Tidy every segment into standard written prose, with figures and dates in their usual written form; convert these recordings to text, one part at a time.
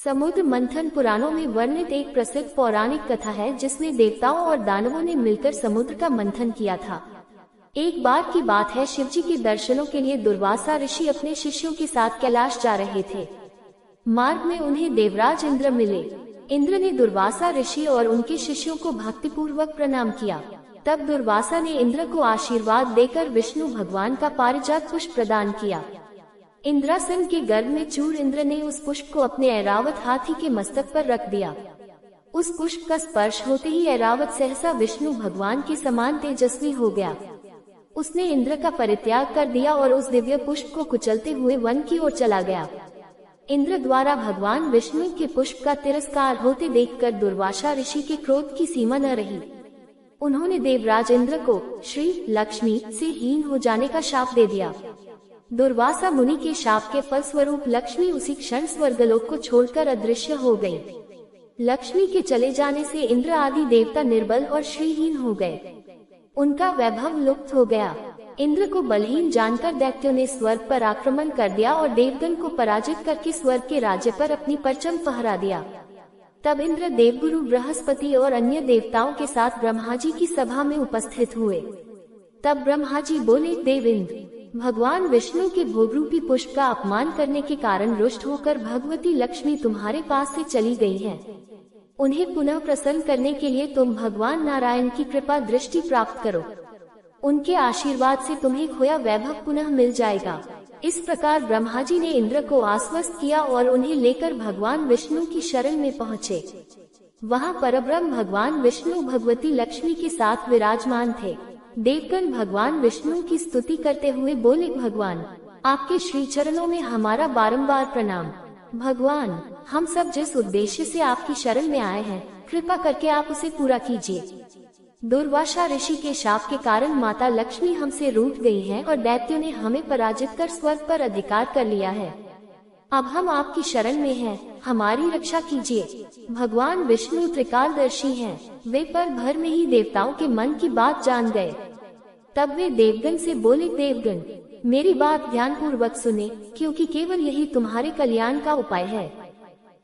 समुद्र मंथन पुराणों में वर्णित एक प्रसिद्ध पौराणिक कथा है जिसमें देवताओं और दानवों ने मिलकर समुद्र का मंथन किया था। एक बार की बात है, शिवजी के दर्शनों के लिए दुर्वासा ऋषि अपने शिष्यों के साथ कैलाश जा रहे थे। मार्ग में उन्हें देवराज इंद्र मिले। इंद्र ने दुर्वासा ऋषि और उनके शिष्यों को भक्तिपूर्वक प्रणाम किया। तब दुर्वासा ने इंद्र को आशीर्वाद देकर विष्णु भगवान का पारिजात पुष्प प्रदान किया। इंद्रासन के गर्भ में चूर इंद्र ने उस पुष्प को अपने ऐरावत हाथी के मस्तक पर रख दिया। उस पुष्प का स्पर्श होते ही ऐरावत सहसा विष्णु भगवान के समान तेजस्वी हो गया। उसने इंद्र का परित्याग कर दिया और उस दिव्य पुष्प को कुचलते हुए वन की ओर चला गया। इंद्र द्वारा भगवान विष्णु के पुष्प का तिरस्कार होते देखकर दुर्वासा ऋषि के क्रोध की सीमा न रही। उन्होंने देवराज इंद्र को श्री लक्ष्मी से हीन हो जाने का शाप दे दिया। दुर्वासा मुनि के शाप के फलस्वरूप लक्ष्मी उसी क्षण स्वर्गलोक को छोड़कर अदृश्य हो गई। लक्ष्मी के चले जाने से इंद्र आदि देवता निर्बल और श्रीहीन हो गए। उनका वैभव लुप्त हो गया। इंद्र को बलहीन जानकर दैत्यों ने स्वर्ग पर आक्रमण कर दिया और देवगण को पराजित करके स्वर्ग के राज्य पर अपनी परचम फहरा दिया। तब इंद्र देवगुरु बृहस्पति और अन्य देवताओं के साथ ब्रह्मा जी की सभा में उपस्थित हुए। तब ब्रह्मा जी बोले, देवेंद्र, भगवान विष्णु के भोगरूपी पुष्प का अपमान करने के कारण रुष्ट होकर भगवती लक्ष्मी तुम्हारे पास से चली गई है। उन्हें पुनः प्रसन्न करने के लिए तुम भगवान नारायण की कृपा दृष्टि प्राप्त करो। उनके आशीर्वाद से तुम्हें खोया वैभव पुनः मिल जाएगा। इस प्रकार ब्रह्मा जी ने इंद्र को आश्वस्त किया और उन्हें लेकर भगवान विष्णु की शरण में पहुँचे। वहाँ परब्रह्म भगवान विष्णु भगवती लक्ष्मी के साथ विराजमान थे। देवगण भगवान विष्णु की स्तुति करते हुए बोले, भगवान, आपके श्री चरणों में हमारा बारंबार प्रणाम। भगवान, हम सब जिस उद्देश्य से आपकी शरण में आए हैं, कृपा करके आप उसे पूरा कीजिए। दुर्वासा ऋषि के शाप के कारण माता लक्ष्मी हमसे रूठ गई हैं और दैत्यों ने हमें पराजित कर स्वर्ग पर अधिकार कर लिया है। अब हम आपकी शरण में हैं, हमारी रक्षा कीजिए। भगवान विष्णु त्रिकालदर्शी हैं। वे पल भर में ही देवताओं के मन की बात जान गए। तब वे देवगण से बोले, देवगण, मेरी बात ध्यान पूर्वक सुने, क्योंकि केवल यही तुम्हारे कल्याण का उपाय है।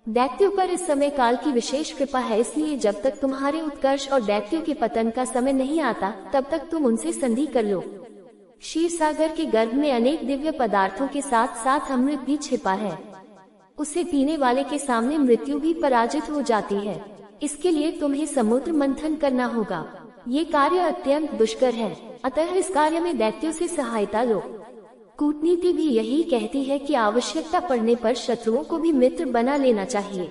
दैत्यों पर इस समय काल की विशेष कृपा है, इसलिए जब तक तुम्हारे उत्कर्ष और दैत्यों के पतन का समय नहीं आता, तब तक तुम उनसे संधि कर लो। क्षीर सागर के गर्भ में अनेक दिव्य पदार्थों के साथ साथ अमृत भी छिपा है। उसे पीने वाले के सामने मृत्यु भी पराजित हो जाती है। इसके लिए तुम्हें समुद्र मंथन करना होगा। ये कार्य अत्यंत दुष्कर है, अतः इस कार्य में दैत्यों से सहायता लो। कूटनीति भी यही कहती है कि आवश्यकता पड़ने पर शत्रुओं को भी मित्र बना लेना चाहिए।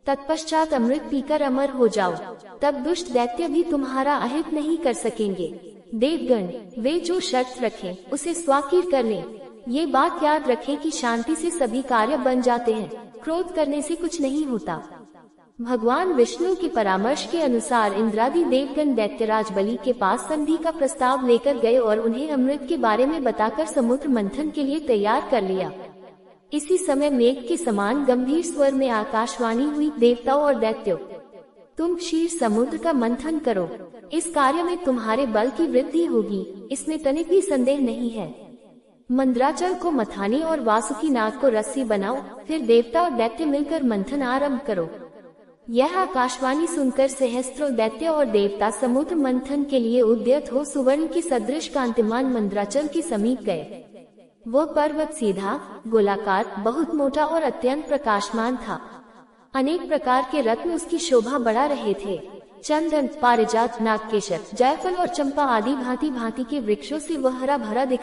तत्पश्चात अमृत पीकर अमर हो जाओ, तब दुष्ट दैत्य भी तुम्हारा अहित नहीं कर सकेंगे। देवगण, वे जो शर्त रखें उसे स्वाकीर कर लें। ये बात याद रखें कि शांति से सभी कार्य बन जाते हैं, क्रोध करने से कुछ नहीं होता। भगवान विष्णु के परामर्श के अनुसार इंद्रादि देवगण दैत्यराज बलि के पास संधि का प्रस्ताव लेकर गए और उन्हें अमृत के बारे में बताकर समुद्र मंथन के लिए तैयार कर लिया। इसी समय मेघ के समान गंभीर स्वर में आकाशवाणी हुई, देवताओं और दैत्यों, तुम क्षीर समुद्र का मंथन करो। इस कार्य में तुम्हारे बल की वृद्धि होगी, इसमें तनिक भी संदेह नहीं है। मंद्राचल को मथानी और वासुकी नाग को रस्सी बनाओ, फिर देवता और दैत्य मिलकर मंथन आरंभ करो। यह आकाशवाणी सुनकर सहस्त्रों दैत्य और देवता समुद्र मंथन के लिए उद्यत हो सुवर्ण के सदृश कांतिमान मंद्राचल के समीप गए। वह पर्वत सीधा, गोलाकार, बहुत मोटा और अत्यंत प्रकाशमान था। अनेक प्रकार के रत्न उसकी शोभा बढ़ा रहे थे। चंदन, पारिजात, नागकेशर, जायफल और चंपा आदि भांति भांति के वृक्षों से वह हरा भरा दिखाई